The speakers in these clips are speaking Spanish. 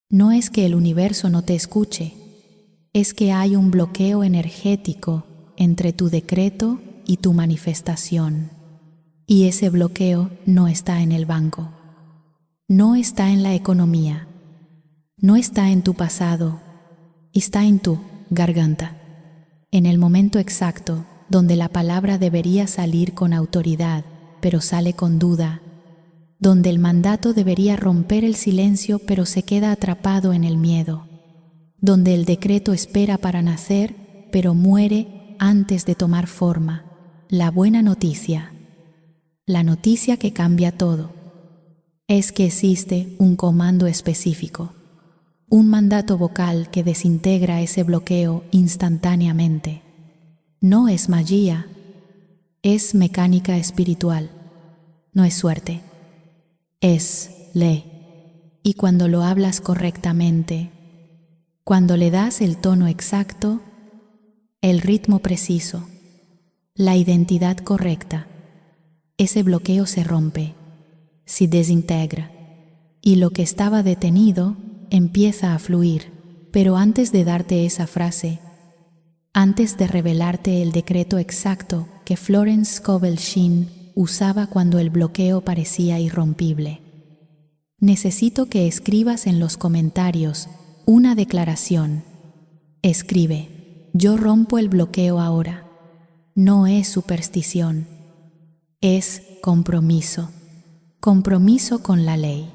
No es que el universo no te escuche, es que hay un bloqueo energético entre tu decreto y tu manifestación. Y ese bloqueo no está en el banco, no está en la economía, no está en tu pasado, está en tu garganta, en el momento exacto donde la palabra debería salir con autoridad, pero sale con duda, donde el mandato debería romper el silencio, pero se queda atrapado en el miedo, donde el decreto espera para nacer, pero muere antes de tomar forma. La buena noticia, la noticia que cambia todo, es que existe un comando específico, un mandato vocal que desintegra ese bloqueo instantáneamente. No es magia, es mecánica espiritual, no es suerte, es ley. Y cuando lo hablas correctamente, cuando le das el tono exacto, el ritmo preciso, la identidad correcta, ese bloqueo se rompe, se desintegra, y lo que estaba detenido empieza a fluir. Pero antes de darte esa frase, antes de revelarte el decreto exacto que Florence Scovel Shinn usaba cuando el bloqueo parecía irrompible, necesito que escribas en los comentarios una declaración. Escribe: yo rompo el bloqueo ahora. No es superstición, es compromiso. Compromiso con la ley,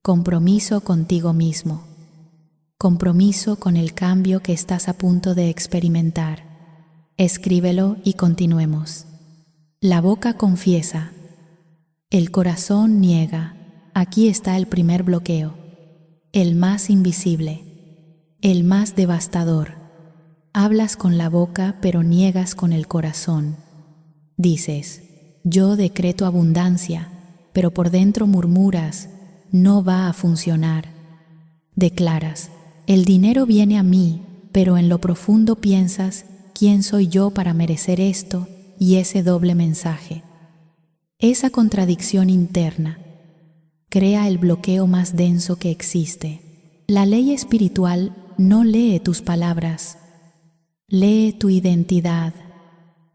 compromiso contigo mismo, compromiso con el cambio que estás a punto de experimentar. Escríbelo y continuemos. La boca confiesa, el corazón niega. Aquí está el primer bloqueo, el más invisible, el más devastador. Hablas con la boca, pero niegas con el corazón. Dices: yo decreto abundancia, pero por dentro murmuras: no va a funcionar. Declaras: el dinero viene a mí, pero en lo profundo piensas: ¿quién soy yo para merecer esto? Y ese doble mensaje, esa contradicción interna, crea el bloqueo más denso que existe. La ley espiritual no lee tus palabras, lee tu identidad.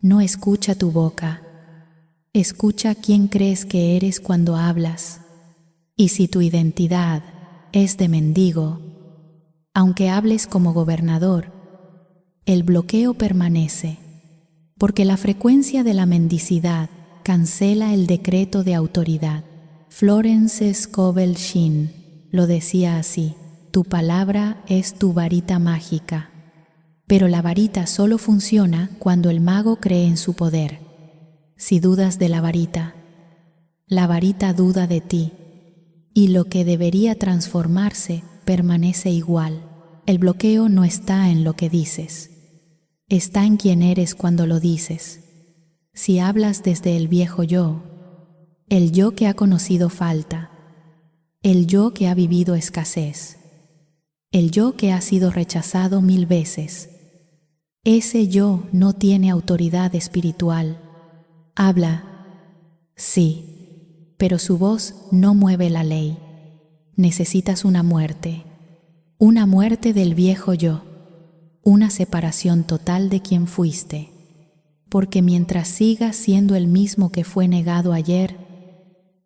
No escucha tu boca, escucha quién crees que eres cuando hablas. Y si tu identidad es de mendigo, aunque hables como gobernador, el bloqueo permanece, porque la frecuencia de la mendicidad cancela el decreto de autoridad. Florence Scovel Shinn lo decía así: tu palabra es tu varita mágica, pero la varita solo funciona cuando el mago cree en su poder. Si dudas de la varita duda de ti, y lo que debería transformarse permanece igual. El bloqueo no está en lo que dices, está en quién eres cuando lo dices. Si hablas desde el viejo yo, el yo que ha conocido falta, el yo que ha vivido escasez, el yo que ha sido rechazado 1000 veces, ese yo no tiene autoridad espiritual. Habla, sí, pero su voz no mueve la ley. Necesitas una muerte del viejo yo, una separación total de quien fuiste, porque mientras sigas siendo el mismo que fue negado ayer,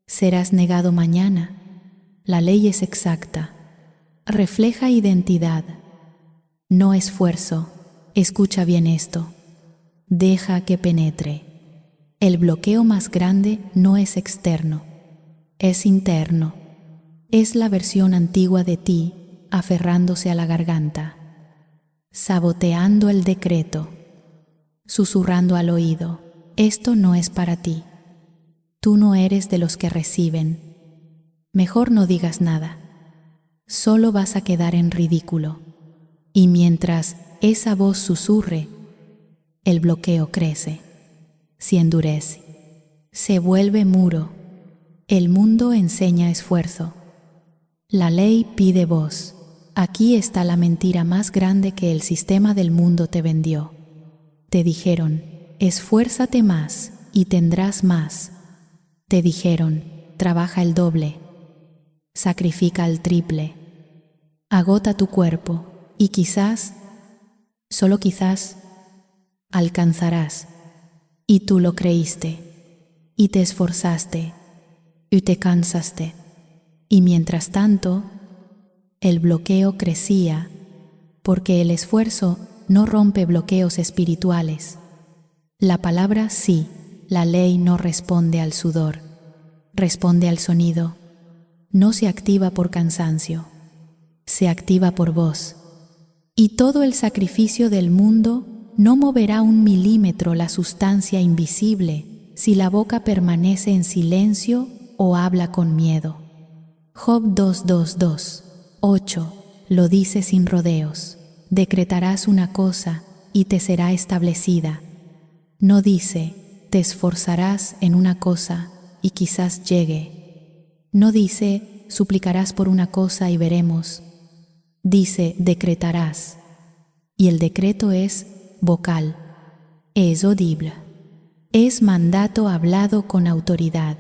serás negado mañana. La ley es exacta, refleja identidad, no esfuerzo. Escucha bien esto, deja que penetre. El bloqueo más grande no es externo, es interno. Es la versión antigua de ti aferrándose a la garganta, saboteando el decreto, susurrando al oído: esto no es para ti. Tú no eres de los que reciben. Mejor no digas nada, solo vas a quedar en ridículo. Y mientras esa voz susurre, el bloqueo crece, se endurece, se vuelve muro. El mundo enseña esfuerzo, la ley pide voz. Aquí está la mentira más grande que el sistema del mundo te vendió. Te dijeron: esfuérzate más y tendrás más. Te dijeron: trabaja el doble, sacrifica el triple. Agota tu cuerpo y quizás, solo quizás, alcanzarás. Y tú lo creíste, y te esforzaste, y te cansaste. Y mientras tanto, el bloqueo crecía, porque el esfuerzo no rompe bloqueos espirituales. La palabra sí, la ley no responde al sudor, responde al sonido. No se activa por cansancio, se activa por voz. Y todo el sacrificio del mundo no moverá 1 milímetro la sustancia invisible si la boca permanece en silencio o habla con miedo. Job 2:8 lo dice sin rodeos. Decretarás una cosa y te será establecida. No dice, te esforzarás en una cosa y quizás llegue. No dice, suplicarás por una cosa y veremos. Dice, decretarás. Y el decreto es vocal, es audible. Es mandato hablado con autoridad,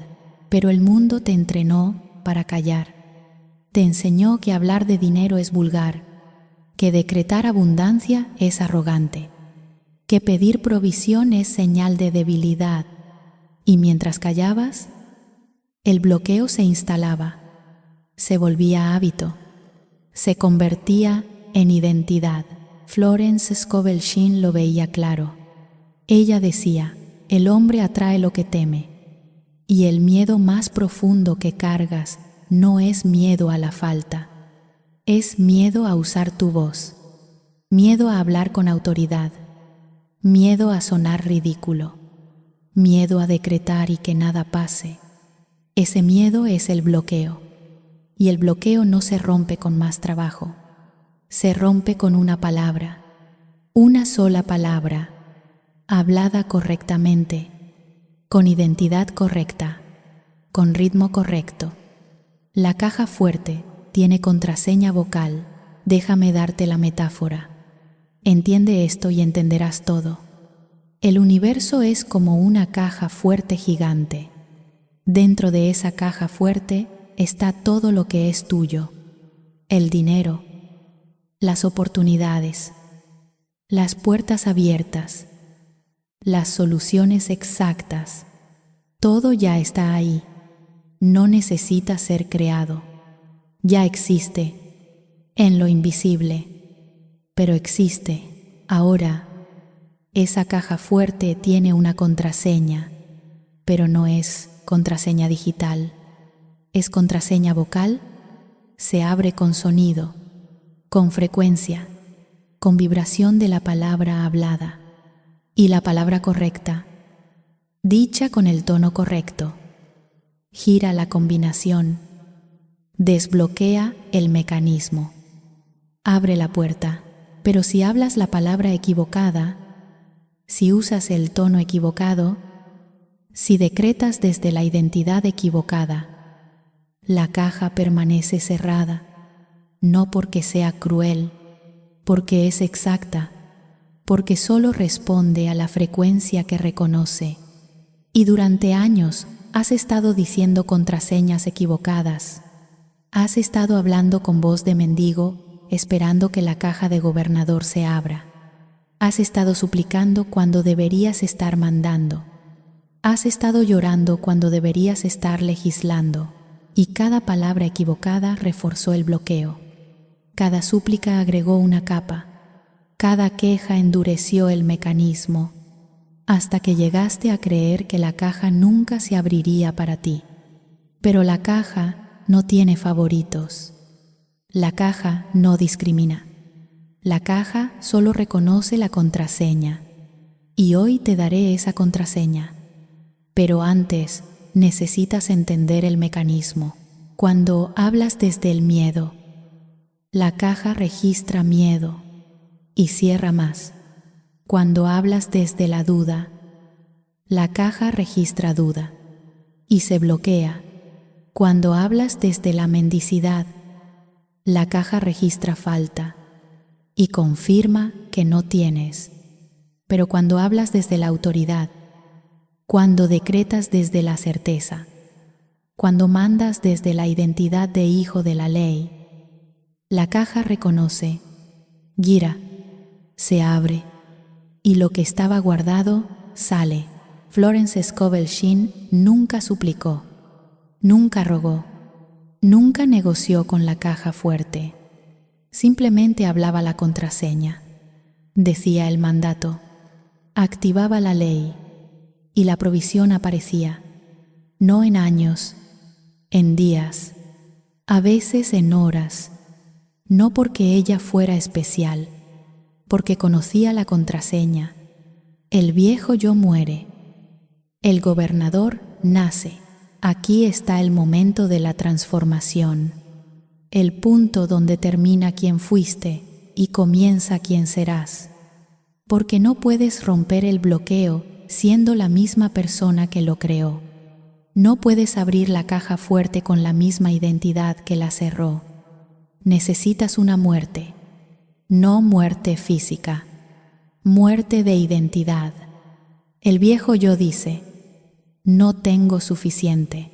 pero el mundo te entrenó para callar. Te enseñó que hablar de dinero es vulgar, que decretar abundancia es arrogante, que pedir provisión es señal de debilidad. Y mientras callabas, el bloqueo se instalaba, se volvía hábito, se convertía en identidad. Florence Scovel Shinn lo veía claro. Ella decía, el hombre atrae lo que teme, y el miedo más profundo que cargas no es miedo a la falta, es miedo a usar tu voz, miedo a hablar con autoridad, miedo a sonar ridículo, miedo a decretar y que nada pase. Ese miedo es el bloqueo, y el bloqueo no se rompe con más trabajo, se rompe con una palabra, una sola palabra, hablada correctamente, con identidad correcta, con ritmo correcto. La caja fuerte tiene contraseña vocal. Déjame darte la metáfora. Entiende esto y entenderás todo. El universo es como una caja fuerte gigante. Dentro de esa caja fuerte está todo lo que es tuyo: el dinero, las oportunidades, las puertas abiertas, las soluciones exactas. Todo ya está ahí. No necesita ser creado. Ya existe, en lo invisible, pero existe. Ahora, esa caja fuerte tiene una contraseña, pero no es contraseña digital. Es contraseña vocal. Se abre con sonido, con frecuencia, con vibración de la palabra hablada y la palabra correcta, dicha con el tono correcto. Gira la combinación, desbloquea el mecanismo, abre la puerta. Pero si hablas la palabra equivocada, si usas el tono equivocado, si decretas desde la identidad equivocada, la caja permanece cerrada, no porque sea cruel, porque es exacta, porque solo responde a la frecuencia que reconoce. Y durante años has estado diciendo contraseñas equivocadas. Has estado hablando con voz de mendigo, esperando que la caja de gobernador se abra. Has estado suplicando cuando deberías estar mandando. Has estado llorando cuando deberías estar legislando. Y cada palabra equivocada reforzó el bloqueo. Cada súplica agregó una capa. Cada queja endureció el mecanismo, hasta que llegaste a creer que la caja nunca se abriría para ti. Pero la caja no tiene favoritos. La caja no discrimina. La caja solo reconoce la contraseña. Y hoy te daré esa contraseña. Pero antes necesitas entender el mecanismo. Cuando hablas desde el miedo, la caja registra miedo y cierra más. Cuando hablas desde la duda, la caja registra duda y se bloquea. Cuando hablas desde la mendicidad, la caja registra falta y confirma que no tienes. Pero cuando hablas desde la autoridad, cuando decretas desde la certeza, cuando mandas desde la identidad de hijo de la ley, La caja reconoce, gira, se abre, y lo que estaba guardado sale. Florence Scovel Shinn nunca suplicó, nunca rogó, nunca negoció con la caja fuerte. Simplemente hablaba la contraseña, decía el mandato, activaba la ley, y la provisión aparecía, no en años, en días, a veces en horas, no porque ella fuera especial, porque conocía la contraseña. El viejo yo muere, el gobernador nace. Aquí está el momento de la transformación, el punto donde termina quien fuiste y comienza quien serás, porque no puedes romper el bloqueo siendo la misma persona que lo creó. No puedes abrir la caja fuerte con la misma identidad que la cerró. Necesitas una muerte, no muerte física, muerte de identidad. El viejo yo dice, no tengo suficiente.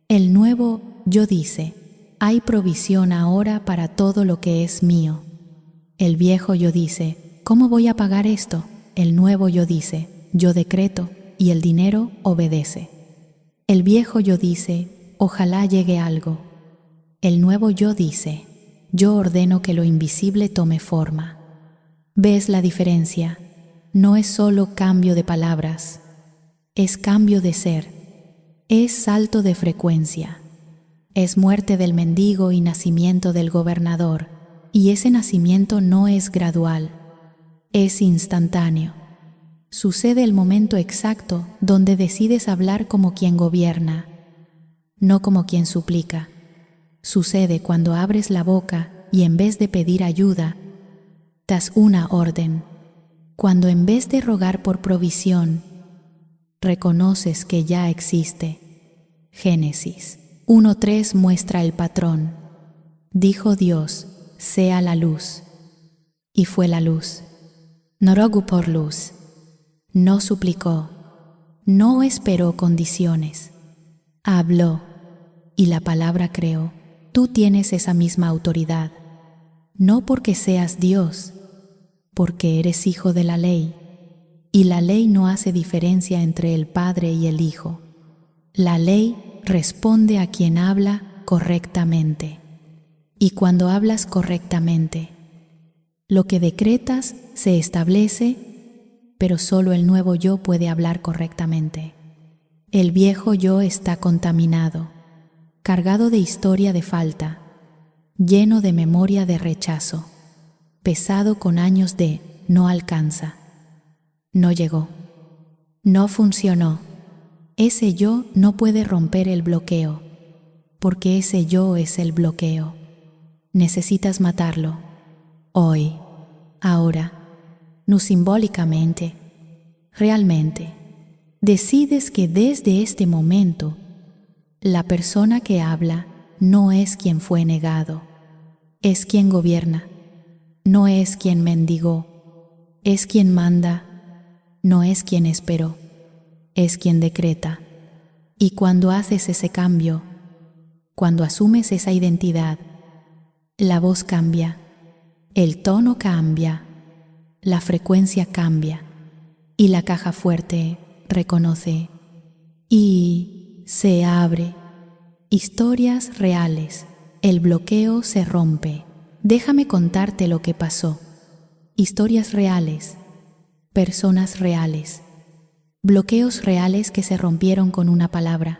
El nuevo yo dice, hay provisión ahora para todo lo que es mío. El viejo yo dice, ¿cómo voy a pagar esto? El nuevo yo dice, yo decreto, y el dinero obedece. El viejo yo dice, ojalá llegue algo. El nuevo yo dice, yo ordeno que lo invisible tome forma. ¿Ves la diferencia? No es solo cambio de palabras, es cambio de ser, es salto de frecuencia, es muerte del mendigo y nacimiento del gobernador, y ese nacimiento no es gradual, es instantáneo. Sucede el momento exacto donde decides hablar como quien gobierna, no como quien suplica. Sucede cuando abres la boca y en vez de pedir ayuda, das una orden. Cuando en vez de rogar por provisión, reconoces que ya existe. Génesis 1:3 muestra el patrón. Dijo Dios, sea la luz. Y fue la luz. No rogó por luz. No suplicó. No esperó condiciones. Habló y la palabra creó. Tú tienes esa misma autoridad, no porque seas Dios, porque eres hijo de la ley, y la ley no hace diferencia entre el Padre y el Hijo. La ley responde a quien habla correctamente, y cuando hablas correctamente, lo que decretas se establece, pero solo el nuevo yo puede hablar correctamente. El viejo yo está contaminado, cargado de historia de falta, lleno de memoria de rechazo, pesado con años de no alcanza, no llegó, no funcionó. Ese yo no puede romper el bloqueo, porque ese yo es el bloqueo. Necesitas matarlo, hoy, ahora, no simbólicamente, realmente. Decides que desde este momento, la persona que habla no es quien fue negado, es quien gobierna, no es quien mendigó, es quien manda, no es quien esperó, es quien decreta. Y cuando haces ese cambio, cuando asumes esa identidad, la voz cambia, el tono cambia, la frecuencia cambia, y la caja fuerte reconoce y se abre. Historias reales. El bloqueo se rompe. Déjame contarte lo que pasó. Historias reales. Personas reales. Bloqueos reales que se rompieron con una palabra.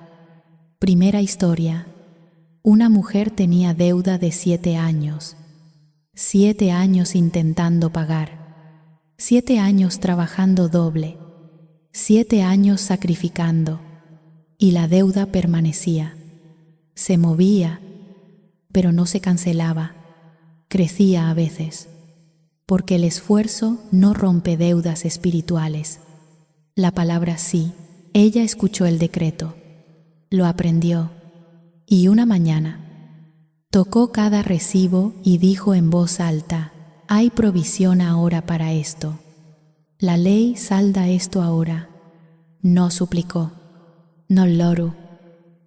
Primera historia. Una mujer tenía deuda de 7 años. 7 años intentando pagar. 7 años trabajando doble. 7 años sacrificando. Y la deuda permanecía. Se movía, pero no se cancelaba. Crecía a veces, porque el esfuerzo no rompe deudas espirituales. La palabra sí, ella escuchó el decreto, lo aprendió, y una mañana tocó cada recibo y dijo en voz alta, hay provisión ahora para esto. La ley salda esto ahora. No suplicó, no loro,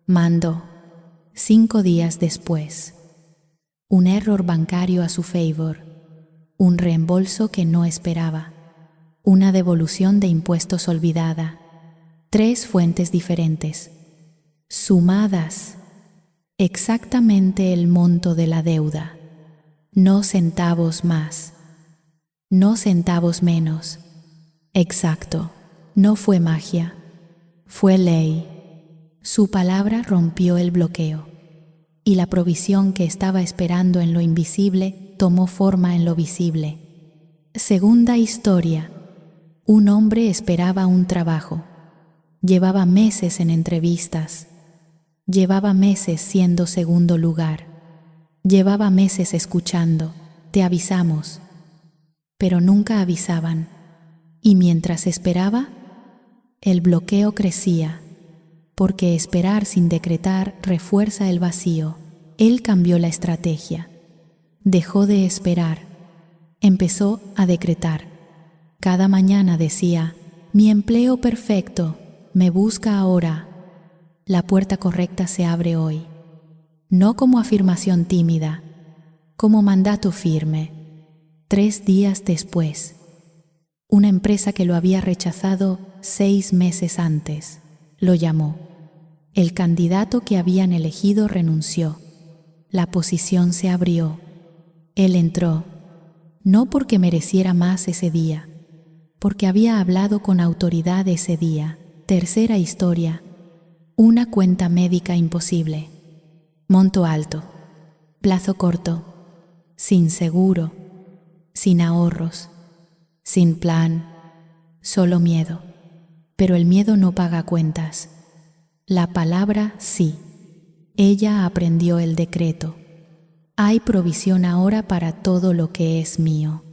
mandó. 5 días después, un error bancario a su favor, un reembolso que no esperaba, una devolución de impuestos olvidada, 3 fuentes diferentes, sumadas, exactamente el monto de la deuda, no centavos más, no centavos menos, exacto, no fue magia, fue ley. Su palabra rompió el bloqueo, y la provisión que estaba esperando en lo invisible tomó forma en lo visible. Segunda historia. Un hombre esperaba un trabajo. Llevaba meses en entrevistas. Llevaba meses siendo segundo lugar. Llevaba meses escuchando, te avisamos. Pero nunca avisaban. Y mientras esperaba, el bloqueo crecía, porque esperar sin decretar refuerza el vacío. Él cambió la estrategia. Dejó de esperar. Empezó a decretar. Cada mañana decía, mi empleo perfecto, me busca ahora. La puerta correcta se abre hoy. No como afirmación tímida, como mandato firme. 3 días después, una empresa que lo había rechazado 6 meses antes, lo llamó. El candidato que habían elegido renunció. La posición se abrió. Él entró, no porque mereciera más ese día, porque había hablado con autoridad ese día. Tercera historia. Una cuenta médica imposible. Monto alto. Plazo corto. Sin seguro. Sin ahorros. Sin plan. Solo miedo. Pero el miedo no paga cuentas. La palabra sí. Ella aprendió el decreto. Hay provisión ahora para todo lo que es mío.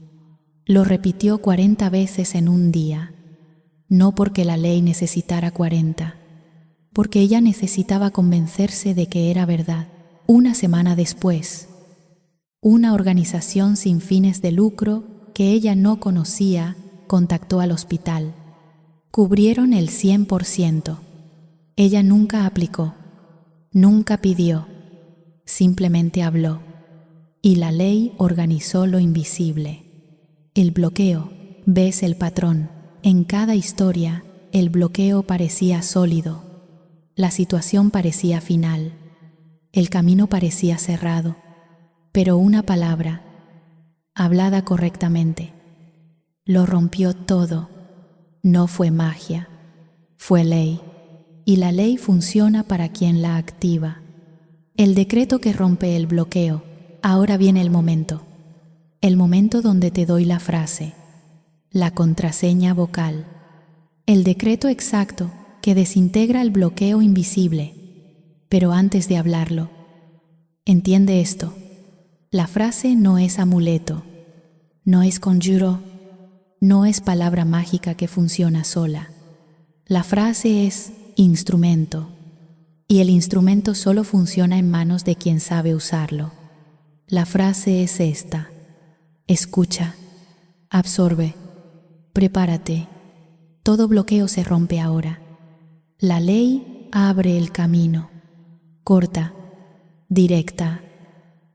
Lo repitió 40 veces en un día. No porque la ley necesitara 40, porque ella necesitaba convencerse de que era verdad. Una semana después, una organización sin fines de lucro que ella no conocía contactó al hospital. Cubrieron el 100%. Ella nunca aplicó, nunca pidió, simplemente habló. Y la ley organizó lo invisible. El bloqueo, ves el patrón. En cada historia, el bloqueo parecía sólido. La situación parecía final. El camino parecía cerrado. Pero una palabra, hablada correctamente, lo rompió todo. No fue magia, fue ley. Y la ley funciona para quien la activa. El decreto que rompe el bloqueo. Ahora viene el momento donde te doy la frase, la contraseña vocal, el decreto exacto que desintegra el bloqueo invisible. Pero antes de hablarlo, entiende esto, la frase no es amuleto, no es conjuro, no es palabra mágica que funciona sola. La frase es instrumento, y el instrumento solo funciona en manos de quien sabe usarlo. La frase es esta: escucha, absorbe, prepárate. Todo bloqueo se rompe ahora. La ley abre el camino, corta, directa,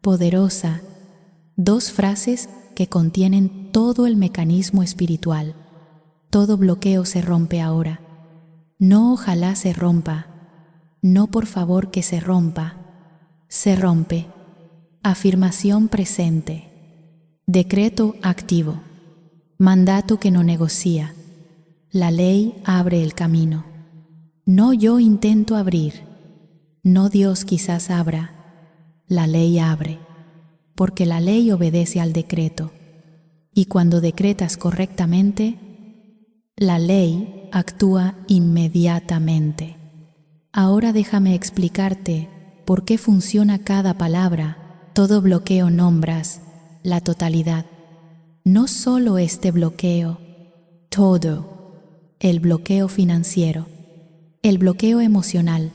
poderosa. 2 frases que contienen todo el mecanismo espiritual. Todo bloqueo se rompe ahora. No ojalá se rompa, no por favor que se rompa. Se rompe. Afirmación presente. Decreto activo. Mandato que no negocia. La ley abre el camino. No yo intento abrir. No Dios quizás abra. La ley abre. Porque la ley obedece al decreto. Y cuando decretas correctamente, la ley actúa inmediatamente. Ahora déjame explicarte por qué funciona cada palabra. Todo bloqueo nombras la totalidad. No solo este bloqueo, todo. El bloqueo financiero, el bloqueo emocional,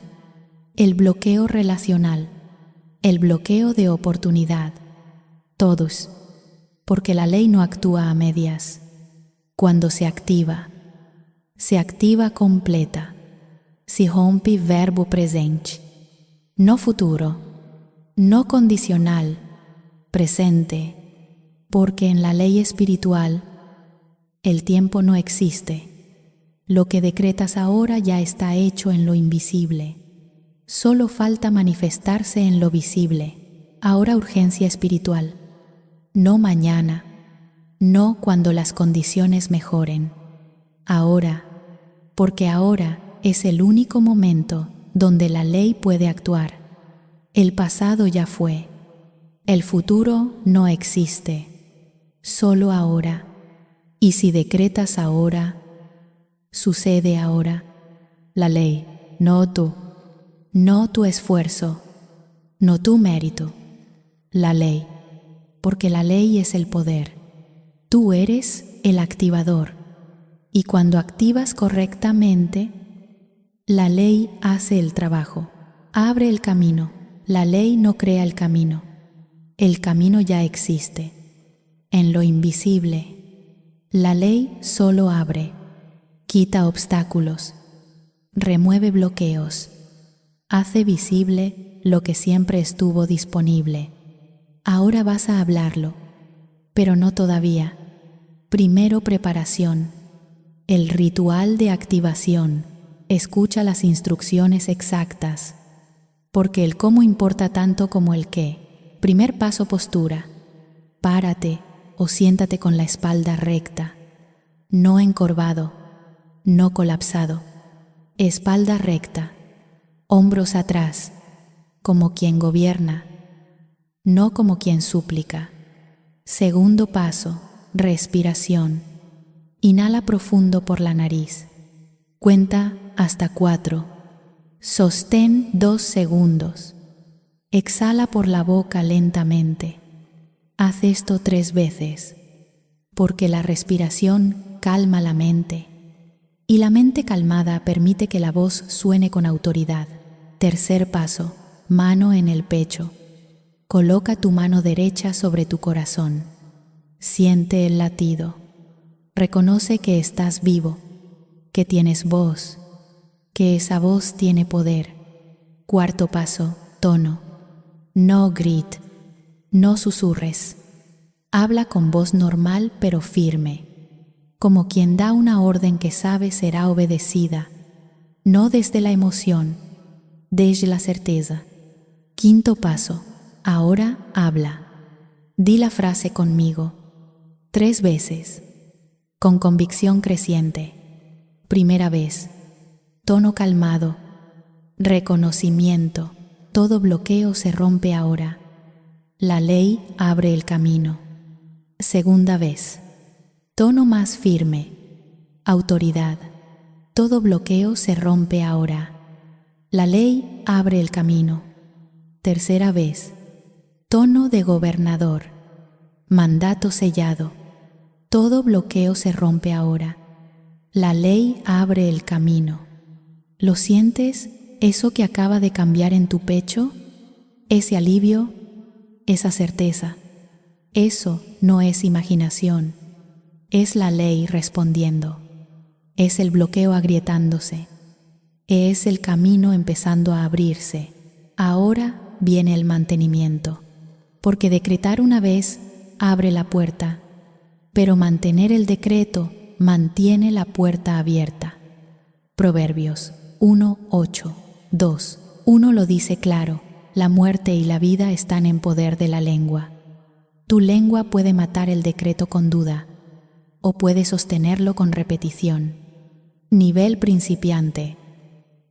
el bloqueo relacional, el bloqueo de oportunidad. Todos. Porque la ley no actúa a medias. Cuando se activa completa. Si rompe verbo presente. No futuro. No condicional, presente, porque en la ley espiritual el tiempo no existe. Lo que decretas ahora ya está hecho en lo invisible. Solo falta manifestarse en lo visible. Ahora urgencia espiritual. No mañana, no cuando las condiciones mejoren. Ahora, porque ahora es el único momento donde la ley puede actuar. El pasado ya fue. El futuro no existe. Solo ahora. Y si decretas ahora, sucede ahora. La ley, no tú. No tu esfuerzo, no tu mérito. La ley, porque la ley es el poder. Tú eres el activador. Y cuando activas correctamente, la ley hace el trabajo. Abre el camino. La ley no crea el camino. El camino ya existe. En lo invisible, la ley solo abre. Quita obstáculos. Remueve bloqueos. Hace visible lo que siempre estuvo disponible. Ahora vas a hablarlo, pero no todavía. Primero preparación. El ritual de activación. Escucha las instrucciones exactas, porque el cómo importa tanto como el qué. Primer paso, postura. Párate o siéntate con la espalda recta, no encorvado, no colapsado. Espalda recta. Hombros atrás, como quien gobierna, no como quien súplica. Segundo paso, respiración. Inhala profundo por la nariz. Cuenta hasta 4. Sostén 2 segundos. Exhala por la boca lentamente. Haz esto 3 veces, porque la respiración calma la mente, y la mente calmada permite que la voz suene con autoridad. Tercer paso, mano en el pecho. Coloca tu mano derecha sobre tu corazón. Siente el latido. Reconoce que estás vivo, que tienes voz, que esa voz tiene poder. Cuarto paso, tono. No grit, no susurres. Habla con voz normal pero firme, como quien da una orden que sabe será obedecida, no desde la emoción, desde la certeza. Quinto paso, ahora habla. Di la frase conmigo, 3 veces, con convicción creciente. Primera vez, tono calmado, reconocimiento, todo bloqueo se rompe ahora. La ley abre el camino. Segunda vez, tono más firme, autoridad, todo bloqueo se rompe ahora. La ley abre el camino. Tercera vez, tono de gobernador, mandato sellado, todo bloqueo se rompe ahora. La ley abre el camino. ¿Lo sientes? Eso que acaba de cambiar en tu pecho, ese alivio, esa certeza. Eso no es imaginación, es la ley respondiendo, es el bloqueo agrietándose, es el camino empezando a abrirse. Ahora viene el mantenimiento, porque decretar una vez abre la puerta, pero mantener el decreto mantiene la puerta abierta. Proverbios 1:8. 2. 1 lo dice claro, la muerte y la vida están en poder de la lengua. Tu lengua puede matar el decreto con duda, o puede sostenerlo con repetición. Nivel principiante.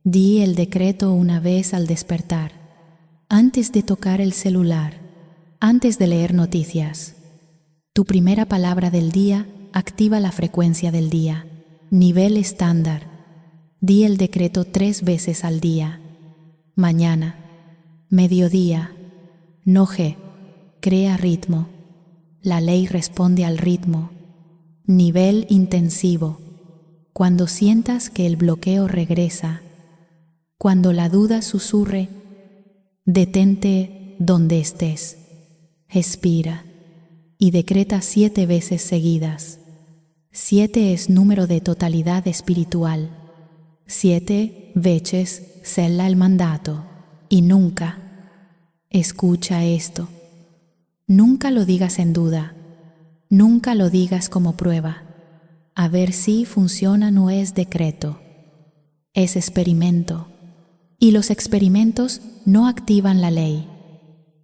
Di el decreto una vez al despertar, antes de tocar el celular, antes de leer noticias. Tu primera palabra del día activa la frecuencia del día. Nivel estándar. Di el decreto 3 veces al día. Mañana, mediodía, noche, crea ritmo. La ley responde al ritmo. Nivel intensivo. Cuando sientas que el bloqueo regresa, cuando la duda susurre, detente donde estés. Respira y decreta 7 veces seguidas. 7 es número de totalidad espiritual. 7 veces sella el mandato. Y nunca, escucha esto, Nunca lo digas en duda, nunca lo digas como prueba. A ver si funciona no es decreto, es experimento. Y los experimentos no activan la ley.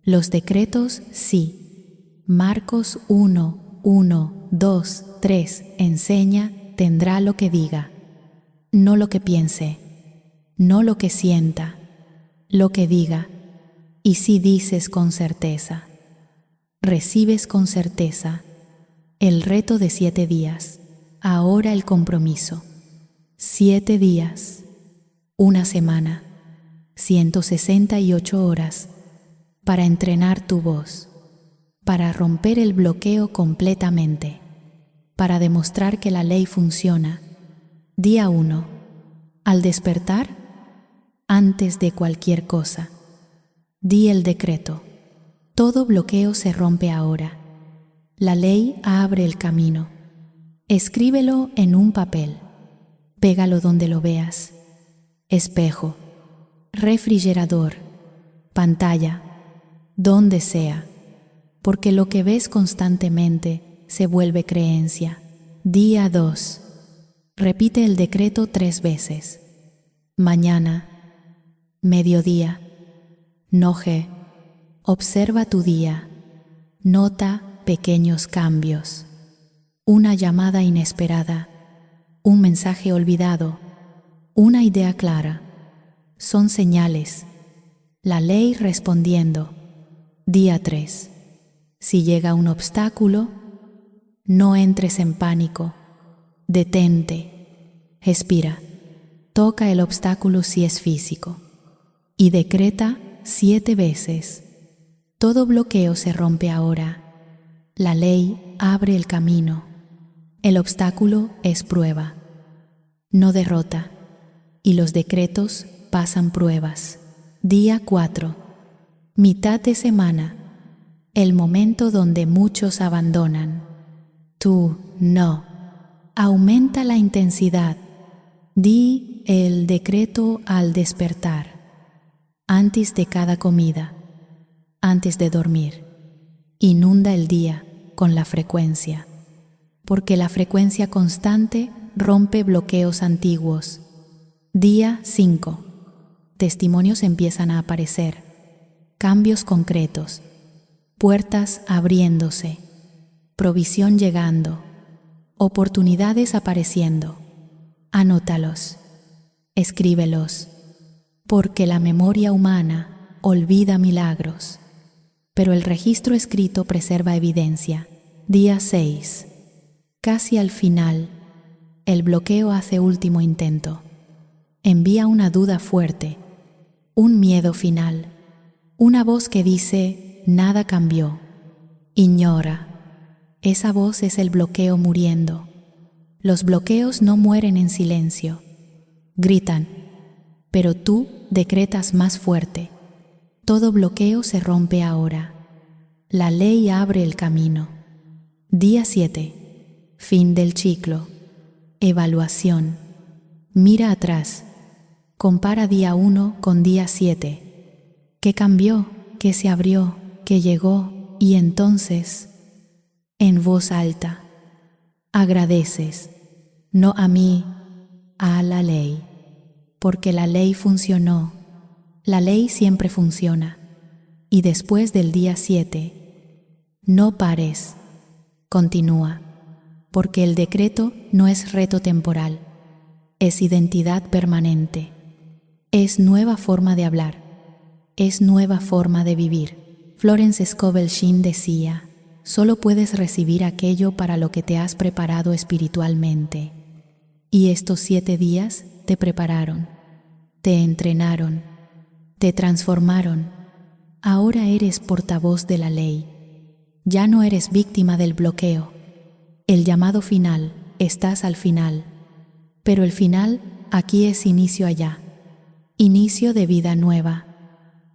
Los decretos sí. Marcos 1, 1, 2, 3 enseña, tendrá lo que diga, no lo que piense, no lo que sienta, lo que diga. Y si dices con certeza, recibes con certeza el reto de 7 días. Ahora el compromiso. 7 días, una semana, 168 horas para entrenar tu voz, para romper el bloqueo completamente, para demostrar que la ley funciona. Día 1. Al despertar, antes de cualquier cosa, di el decreto. Todo bloqueo se rompe ahora. La ley abre el camino. Escríbelo en un papel. Pégalo donde lo veas. Espejo, refrigerador, pantalla, donde sea, porque lo que ves constantemente se vuelve creencia. Día 2. Repite el decreto 3 veces. Mañana, mediodía, noche. Observa tu día. Nota pequeños cambios. Una llamada inesperada, un mensaje olvidado, una idea clara. Son señales. La ley respondiendo. Día 3. Si llega un obstáculo, no entres en pánico. Detente. Respira. Toca el obstáculo si es físico. Y decreta 7 veces. Todo bloqueo se rompe ahora. La ley abre el camino. El obstáculo es prueba, no derrota, y los decretos pasan pruebas. Día 4. Mitad de semana, el momento donde muchos abandonan. Tú no. Aumenta la intensidad. Di el decreto al despertar, antes de cada comida, antes de dormir. Inunda el día con la frecuencia, porque la frecuencia constante rompe bloqueos antiguos. Día 5. Testimonios empiezan a aparecer, cambios concretos, puertas abriéndose, provisión llegando, oportunidades apareciendo. Anótalos, escríbelos, porque la memoria humana olvida milagros, pero el registro escrito preserva evidencia. Día 6. Casi al final, el bloqueo hace último intento. Envía una duda fuerte, un miedo final, una voz que dice, nada cambió. Ignora. Esa voz es el bloqueo muriendo. Los bloqueos no mueren en silencio. Gritan, pero tú decretas más fuerte. Todo bloqueo se rompe ahora. La ley abre el camino. Día 7. Fin del ciclo. Evaluación. Mira atrás. Compara día 1 con día 7. ¿Qué cambió? ¿Qué se abrió? ¿Qué llegó? Y entonces, en voz alta, agradeces, no a mí, a la ley, porque la ley funcionó. La ley siempre funciona. Y después del día 7, no pares, continúa, porque el decreto no es reto temporal, es identidad permanente, es nueva forma de hablar, es nueva forma de vivir. Florence Scovel Shinn decía, solo puedes recibir aquello para lo que te has preparado espiritualmente. Y estos 7 días te prepararon, te entrenaron, te transformaron. Ahora eres portavoz de la ley. Ya no eres víctima del bloqueo. El llamado final, estás al final. Pero el final aquí es inicio allá. Inicio de vida nueva,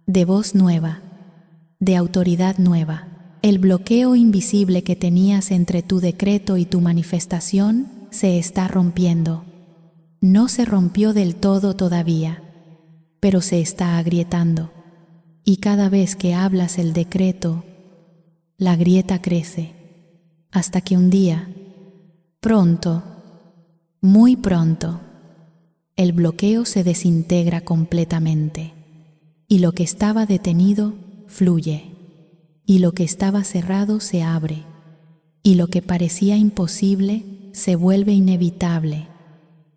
de voz nueva, de autoridad nueva. El bloqueo invisible que tenías entre tu decreto y tu manifestación se está rompiendo. No se rompió del todo todavía, pero se está agrietando. Y cada vez que hablas el decreto, la grieta crece, hasta que un día, pronto, muy pronto, el bloqueo se desintegra completamente y lo que estaba detenido fluye, y lo que estaba cerrado se abre, y lo que parecía imposible se vuelve inevitable.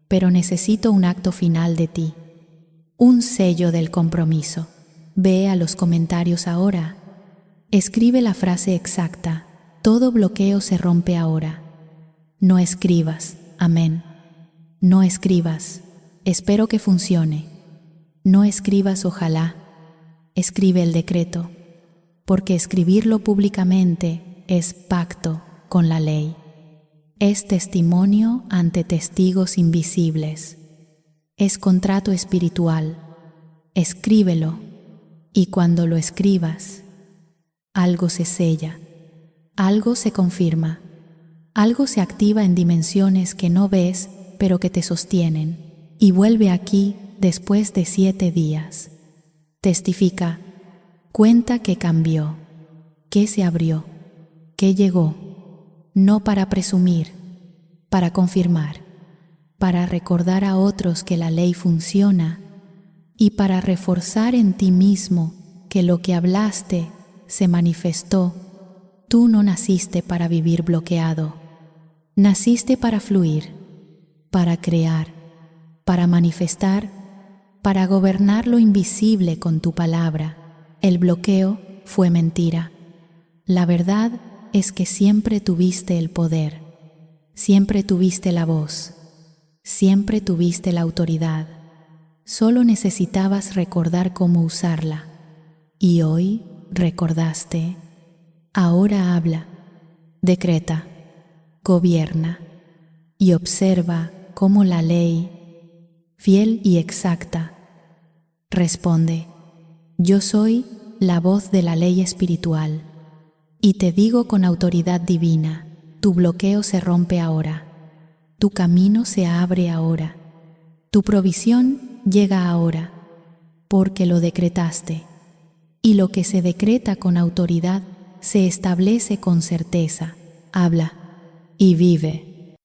Pero necesito un acto final de ti, un sello del compromiso. Ve a los comentarios ahora. Escribe la frase exacta. Todo bloqueo se rompe ahora. No escribas, amén. No escribas, espero que funcione. No escribas ojalá. Escribe el decreto, porque escribirlo públicamente es pacto con la ley. Es testimonio ante testigos invisibles. Es contrato espiritual. Escríbelo, y cuando lo escribas, algo se sella, algo se confirma, algo se activa en dimensiones que no ves, pero que te sostienen, y vuelve aquí después de 7 días. Testifica, cuenta que cambió, que se abrió, que llegó, no para presumir, para confirmar, para recordar a otros que la ley funciona y para reforzar en ti mismo que lo que hablaste se manifestó. Tú no naciste para vivir bloqueado, naciste para fluir, para crear, para manifestar, para gobernar lo invisible con tu palabra. El bloqueo fue mentira. La verdad es que siempre tuviste el poder, siempre tuviste la voz, siempre tuviste la autoridad. Solo necesitabas recordar cómo usarla. Y hoy recordaste. Ahora habla, decreta, gobierna y observa cómo la ley, fiel y exacta, responde: yo soy la voz de la ley espiritual y te digo con autoridad divina, tu bloqueo se rompe ahora, tu camino se abre ahora, tu provisión llega ahora, porque lo decretaste, y lo que se decreta con autoridad se establece con certeza. Habla y vive.